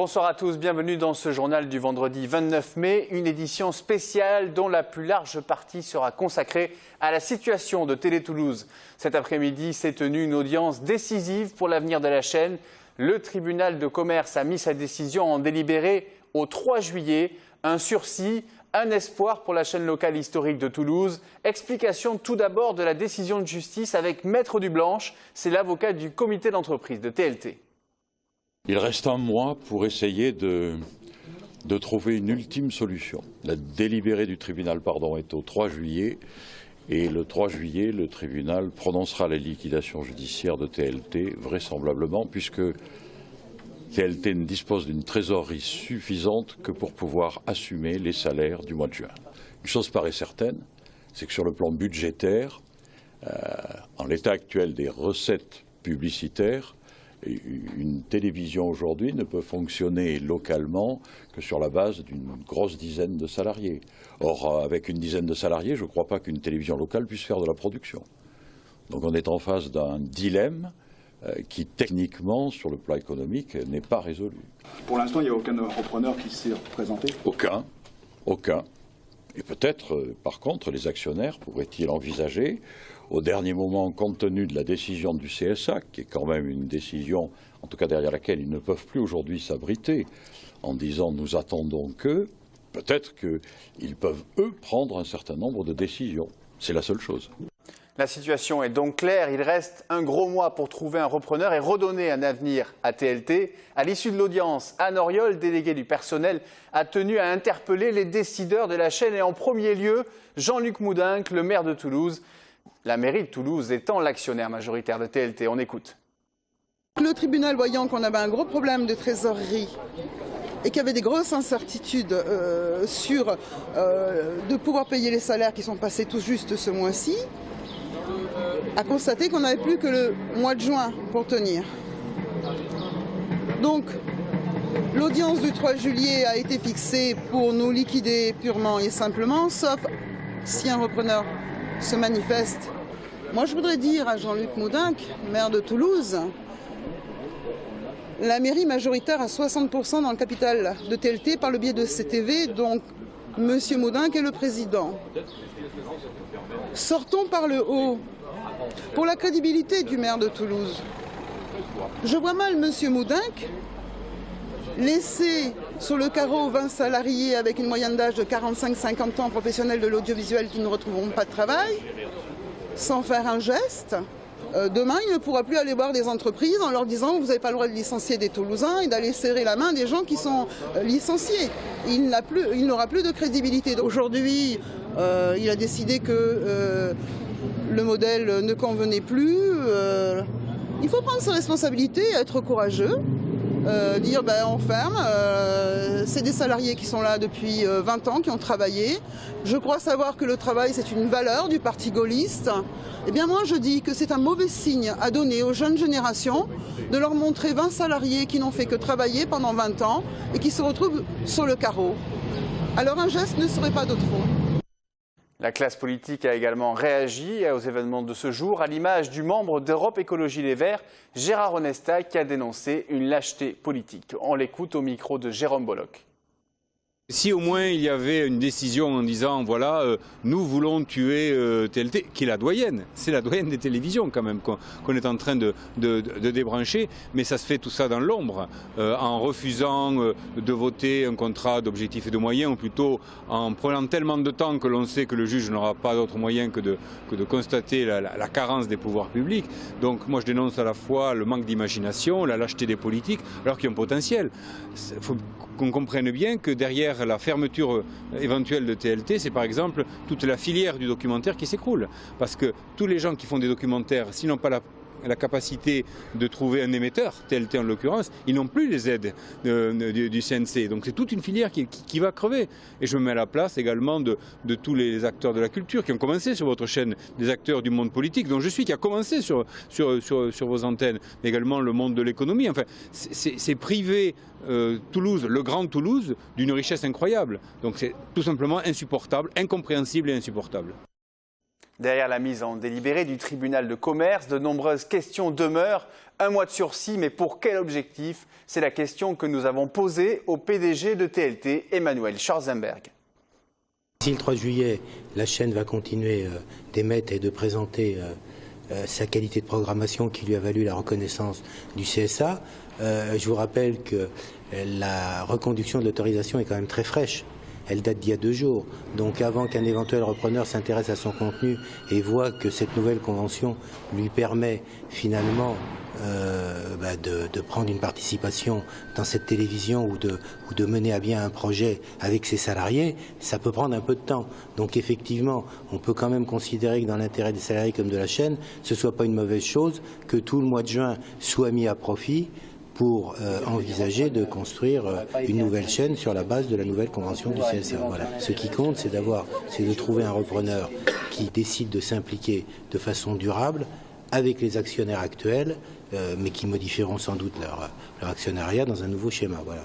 Bonsoir à tous, bienvenue dans ce journal du vendredi 29 mai, une édition spéciale dont la plus large partie sera consacrée à la situation de Télé Toulouse. Cet après-midi s'est tenue une audience décisive pour l'avenir de la chaîne. Le tribunal de commerce a mis sa décision en délibéré au 3 juillet, un sursis, un espoir pour la chaîne locale historique de Toulouse. Explication tout d'abord de la décision de justice avec Maître Dublanche, c'est l'avocat du comité d'entreprise de TLT. Il reste un mois pour essayer de trouver une ultime solution. La délibérée du tribunal est au 3 juillet et le 3 juillet, le tribunal prononcera la liquidation judiciaire de TLT, vraisemblablement, puisque TLT ne dispose d'une trésorerie suffisante que pour pouvoir assumer les salaires du mois de juin. Une chose paraît certaine, c'est que sur le plan budgétaire, en l'état actuel des recettes publicitaires, une télévision aujourd'hui ne peut fonctionner localement que sur la base d'une grosse dizaine de salariés. Or, avec une dizaine de salariés, je ne crois pas qu'une télévision locale puisse faire de la production. Donc on est en face d'un dilemme qui, techniquement, sur le plan économique, n'est pas résolu. Pour l'instant, il n'y a aucun repreneur qui s'est présenté ? Aucun. Et peut-être, par contre, les actionnaires pourraient-ils envisager, au dernier moment, compte tenu de la décision du CSA, qui est quand même une décision, en tout cas derrière laquelle ils ne peuvent plus aujourd'hui s'abriter, en disant nous attendons que, peut-être qu'ils peuvent, eux, prendre un certain nombre de décisions. C'est la seule chose. La situation est donc claire, il reste un gros mois pour trouver un repreneur et redonner un avenir à TLT. À l'issue de l'audience, Anne Auriol, déléguée du personnel, a tenu à interpeller les décideurs de la chaîne et en premier lieu Jean-Luc Moudinque, le maire de Toulouse. La mairie de Toulouse étant l'actionnaire majoritaire de TLT. On écoute. Le tribunal, voyant qu'on avait un gros problème de trésorerie et qu'il y avait des grosses incertitudes sur de pouvoir payer les salaires qui sont passés tout juste ce mois-ci, a constaté qu'on n'avait plus que le mois de juin pour tenir. Donc, l'audience du 3 juillet a été fixée pour nous liquider purement et simplement, sauf si un repreneur se manifeste. Moi, je voudrais dire à Jean-Luc Moudinque, maire de Toulouse, la mairie majoritaire à 60% dans le capital de TLT par le biais de CTV, donc M. Moudinque est le président. Sortons par le haut. Pour la crédibilité du maire de Toulouse, je vois mal M. Moudinque laisser sur le carreau 20 salariés avec une moyenne d'âge de 45-50 ans, professionnels de l'audiovisuel qui ne retrouveront pas de travail, sans faire un geste. Demain, il ne pourra plus aller voir des entreprises en leur disant « vous n'avez pas le droit de licencier des Toulousains » et d'aller serrer la main des gens qui sont licenciés. Il n'aura plus de crédibilité. Aujourd'hui, il a décidé que le modèle ne convenait plus. Il faut prendre ses responsabilités, être courageux. Dire on ferme, c'est des salariés qui sont là depuis 20 ans, qui ont travaillé. Je crois savoir que le travail c'est une valeur du parti gaulliste. Eh bien moi je dis que c'est un mauvais signe à donner aux jeunes générations de leur montrer 20 salariés qui n'ont fait que travailler pendant 20 ans et qui se retrouvent sur le carreau. Alors un geste ne serait pas de trop. La classe politique a également réagi aux événements de ce jour, à l'image du membre d'Europe Écologie Les Verts, Gérard Onesta, qui a dénoncé une lâcheté politique. On l'écoute au micro de Jérôme Bollock. Si au moins il y avait une décision en disant voilà, nous voulons tuer TLT, qui est la doyenne, c'est la doyenne des télévisions quand même qu'on est en train de débrancher, mais ça se fait tout ça dans l'ombre, en refusant de voter un contrat d'objectifs et de moyens, ou plutôt en prenant tellement de temps que l'on sait que le juge n'aura pas d'autre moyen que de constater la carence des pouvoirs publics. Donc moi je dénonce à la fois le manque d'imagination, la lâcheté des politiques, alors qu'il y a un potentiel. Il faut qu'on comprenne bien que derrière la fermeture éventuelle de TLT, c'est par exemple toute la filière du documentaire qui s'écroule. Parce que tous les gens qui font des documentaires, s'ils n'ont pas la capacité de trouver un émetteur, TLT en l'occurrence, ils n'ont plus les aides du CNC. Donc c'est toute une filière qui va crever. Et je me mets à la place également de tous les acteurs de la culture qui ont commencé sur votre chaîne, des acteurs du monde politique dont je suis, qui a commencé sur vos antennes, mais également le monde de l'économie. Enfin, c'est privé Toulouse, le grand Toulouse, d'une richesse incroyable. Donc c'est tout simplement insupportable, incompréhensible et insupportable. Derrière la mise en délibéré du tribunal de commerce, de nombreuses questions demeurent. 1 mois de sursis, mais pour quel objectif? C'est la question que nous avons posée au PDG de TLT, Emmanuel Schwarzenberg. Si le 3 juillet, la chaîne va continuer d'émettre et de présenter sa qualité de programmation qui lui a valu la reconnaissance du CSA, je vous rappelle que la reconduction de l'autorisation est quand même très fraîche. Elle date d'il y a 2 jours. Donc avant qu'un éventuel repreneur s'intéresse à son contenu et voit que cette nouvelle convention lui permet finalement de prendre une participation dans cette télévision ou de mener à bien un projet avec ses salariés, ça peut prendre un peu de temps. Donc effectivement, on peut quand même considérer que dans l'intérêt des salariés comme de la chaîne, ce ne soit pas une mauvaise chose que tout le mois de juin soit mis à profit pour envisager de construire une nouvelle chaîne sur la base de la nouvelle convention du CSA. Voilà. Ce qui compte, c'est de trouver un repreneur qui décide de s'impliquer de façon durable avec les actionnaires actuels, mais qui modifieront sans doute leur actionnariat dans un nouveau schéma. Voilà.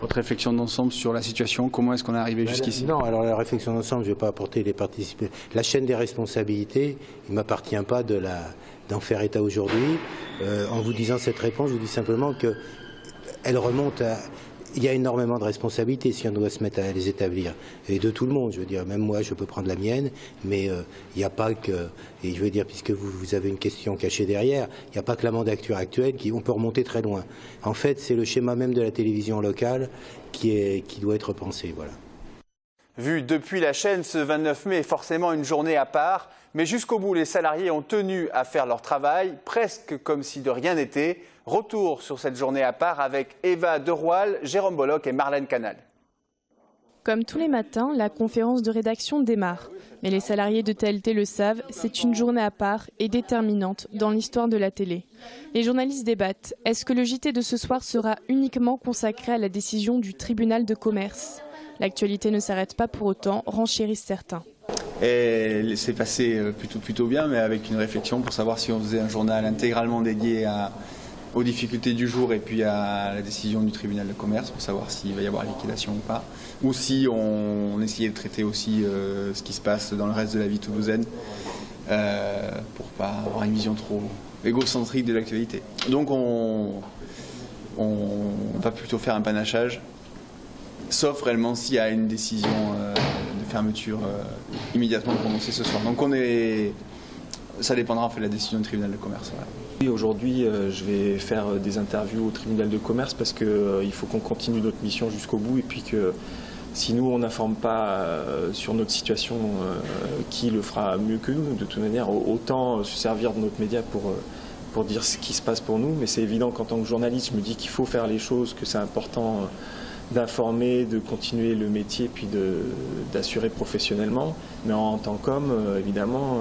Votre réflexion d'ensemble sur la situation, comment est-ce qu'on est arrivé jusqu'ici? Non, alors la réflexion d'ensemble, je ne vais pas apporter les participants. La chaîne des responsabilités, il ne m'appartient pas d'en faire état aujourd'hui. En vous disant cette réponse, je vous dis simplement qu'elle remonte à... Il y a énormément de responsabilités si on doit se mettre à les établir. Et de tout le monde, je veux dire, même moi je peux prendre la mienne, mais il n'y a pas que, et je veux dire, puisque vous avez une question cachée derrière, il n'y a pas que la mandature actuelle, on peut remonter très loin. En fait, c'est le schéma même de la télévision locale qui doit être repensé, voilà. Vu depuis la chaîne, ce 29 mai est forcément une journée à part, mais jusqu'au bout, les salariés ont tenu à faire leur travail, presque comme si de rien n'était. Retour sur cette journée à part avec Eva Deroal, Jérôme Bollock et Marlène Canal. Comme tous les matins, la conférence de rédaction démarre. Mais les salariés de TLT le savent, c'est une journée à part et déterminante dans l'histoire de la télé. Les journalistes débattent. Est-ce que le JT de ce soir sera uniquement consacré à la décision du tribunal de commerce? L'actualité ne s'arrête pas pour autant, renchérissent certains. Et c'est passé plutôt bien, mais avec une réflexion pour savoir si on faisait un journal intégralement dédié aux difficultés du jour et puis à la décision du tribunal de commerce pour savoir s'il va y avoir liquidation ou pas, ou si on essayait de traiter aussi ce qui se passe dans le reste de la vie toulousaine pour pas avoir une vision trop égocentrique de l'actualité. Donc on va plutôt faire un panachage, sauf réellement s'il y a une décision de fermeture immédiatement prononcée ce soir. Donc ça dépendra en fait de la décision du tribunal de commerce. Voilà. Aujourd'hui, je vais faire des interviews au tribunal de commerce parce qu'il faut qu'on continue notre mission jusqu'au bout et puis que si nous on n'informe pas sur notre situation, qui le fera mieux que nous? De toute manière, autant se servir de notre média pour dire ce qui se passe pour nous, mais c'est évident qu'en tant que journaliste, je me dis qu'il faut faire les choses, que c'est important d'informer, de continuer le métier puis d'assurer professionnellement. Mais en tant qu'homme, évidemment,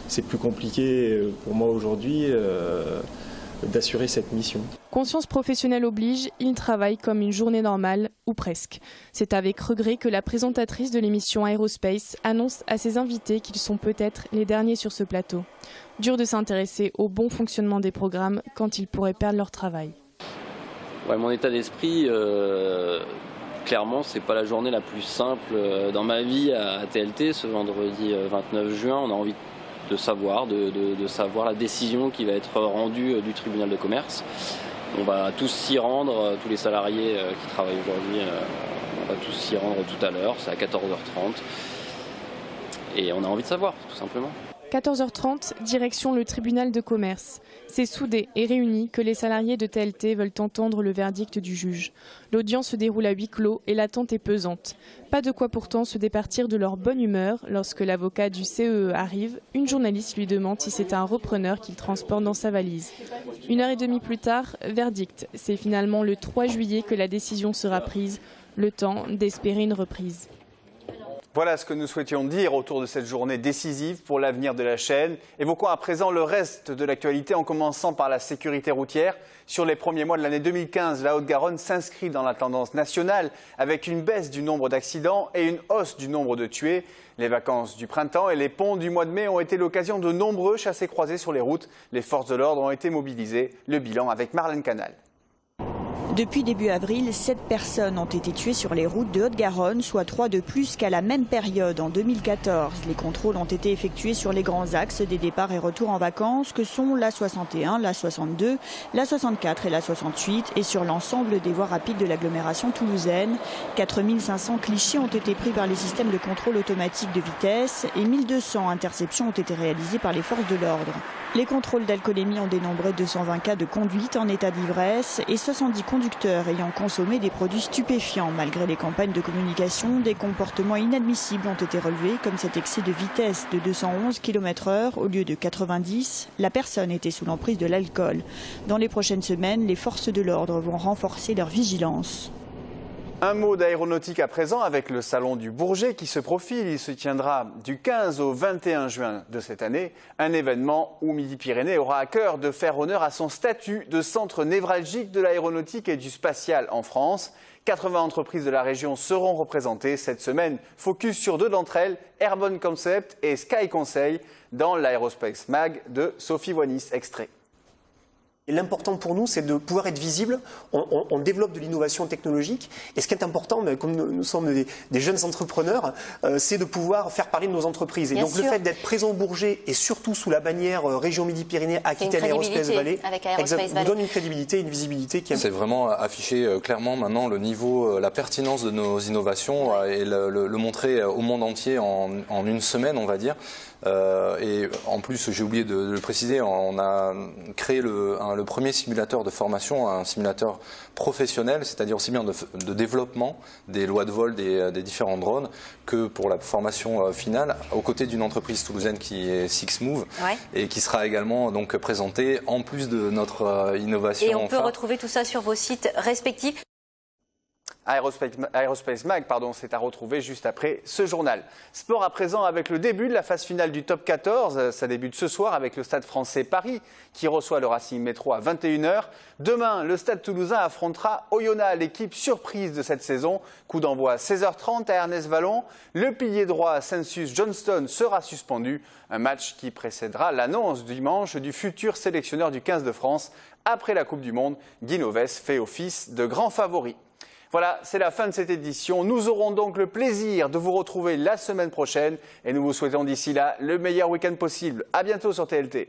c'est plus compliqué pour moi aujourd'hui d'assurer cette mission. Conscience professionnelle oblige, il travaille comme une journée normale, ou presque. C'est avec regret que la présentatrice de l'émission Aerospace annonce à ses invités qu'ils sont peut-être les derniers sur ce plateau. Dur de s'intéresser au bon fonctionnement des programmes quand ils pourraient perdre leur travail. Ouais, mon état d'esprit, clairement, c'est pas la journée la plus simple dans ma vie à TLT. Ce vendredi 29 juin, on a envie de savoir la décision qui va être rendue du tribunal de commerce. On va tous s'y rendre, tous les salariés qui travaillent aujourd'hui, on va tous s'y rendre tout à l'heure, c'est à 14h30. Et on a envie de savoir, tout simplement. 14h30, direction le tribunal de commerce. C'est soudé et réuni que les salariés de TLT veulent entendre le verdict du juge. L'audience se déroule à huis clos et l'attente est pesante. Pas de quoi pourtant se départir de leur bonne humeur. Lorsque l'avocat du CEE arrive, une journaliste lui demande si c'est un repreneur qu'il transporte dans sa valise. 1h30 plus tard, verdict. C'est finalement le 3 juillet que la décision sera prise. Le temps d'espérer une reprise. Voilà ce que nous souhaitions dire autour de cette journée décisive pour l'avenir de la chaîne. Évoquons à présent le reste de l'actualité en commençant par la sécurité routière. Sur les premiers mois de l'année 2015, la Haute-Garonne s'inscrit dans la tendance nationale avec une baisse du nombre d'accidents et une hausse du nombre de tués. Les vacances du printemps et les ponts du mois de mai ont été l'occasion de nombreux chassés-croisés sur les routes. Les forces de l'ordre ont été mobilisées. Le bilan avec Marlène Canal. Depuis début avril, 7 personnes ont été tuées sur les routes de Haute-Garonne, soit 3 de plus qu'à la même période en 2014. Les contrôles ont été effectués sur les grands axes des départs et retours en vacances que sont la 61, la 62, la 64 et la 68 et sur l'ensemble des voies rapides de l'agglomération toulousaine. 4500 clichés ont été pris par les systèmes de contrôle automatique de vitesse et 1200 interceptions ont été réalisées par les forces de l'ordre. Les contrôles d'alcoolémie ont dénombré 220 cas de conduite en état d'ivresse et 70 conducteurs ayant consommé des produits stupéfiants. Malgré les campagnes de communication, des comportements inadmissibles ont été relevés, comme cet excès de vitesse de 211 km/h au lieu de 90. La personne était sous l'emprise de l'alcool. Dans les prochaines semaines, les forces de l'ordre vont renforcer leur vigilance. Un mot d'aéronautique à présent avec le salon du Bourget qui se profile. Il se tiendra du 15 au 21 juin de cette année. Un événement où Midi-Pyrénées aura à cœur de faire honneur à son statut de centre névralgique de l'aéronautique et du spatial en France. 80 entreprises de la région seront représentées cette semaine. Focus sur 2 d'entre elles, Airborne Concept et Sky Conseil, dans l'Aerospace Mag de Sophie Voinis, extrait. Et l'important pour nous, c'est de pouvoir être visible. On développe de l'innovation technologique. Et ce qui est important, comme nous sommes des jeunes entrepreneurs, c'est de pouvoir faire parler de nos entreprises. Et Bien donc sûr. le fait d'être présent au Bourget et surtout sous la bannière région Midi-Pyrénées, Aquitaine Aerospace Valley, nous donne une crédibilité, une visibilité qui est... C'est vraiment afficher clairement maintenant le niveau, la pertinence de nos innovations et le montrer au monde entier en une semaine, on va dire. Et en plus, j'ai oublié de le préciser, on a créé le premier simulateur de formation, un simulateur professionnel, c'est-à-dire aussi bien de développement des lois de vol des différents drones que pour la formation finale, aux côtés d'une entreprise toulousaine qui est SixMove et qui sera également donc présentée en plus de notre innovation. Et on peut retrouver tout ça sur vos sites respectifs. Aerospace Mag, c'est à retrouver juste après ce journal. Sport à présent avec le début de la phase finale du Top 14. Ça débute ce soir avec le Stade français Paris qui reçoit le Racing Métro à 21 h. Demain, le Stade toulousain affrontera Oyonnax, l'équipe surprise de cette saison. Coup d'envoi à 16h30 à Ernest-Vallon. Le pilier droit Census Johnston sera suspendu. Un match qui précédera l'annonce dimanche du futur sélectionneur du 15 de France. Après la Coupe du Monde, Guy Novès fait office de grand favori. Voilà, c'est la fin de cette édition. Nous aurons donc le plaisir de vous retrouver la semaine prochaine et nous vous souhaitons d'ici là le meilleur week-end possible. À bientôt sur TLT.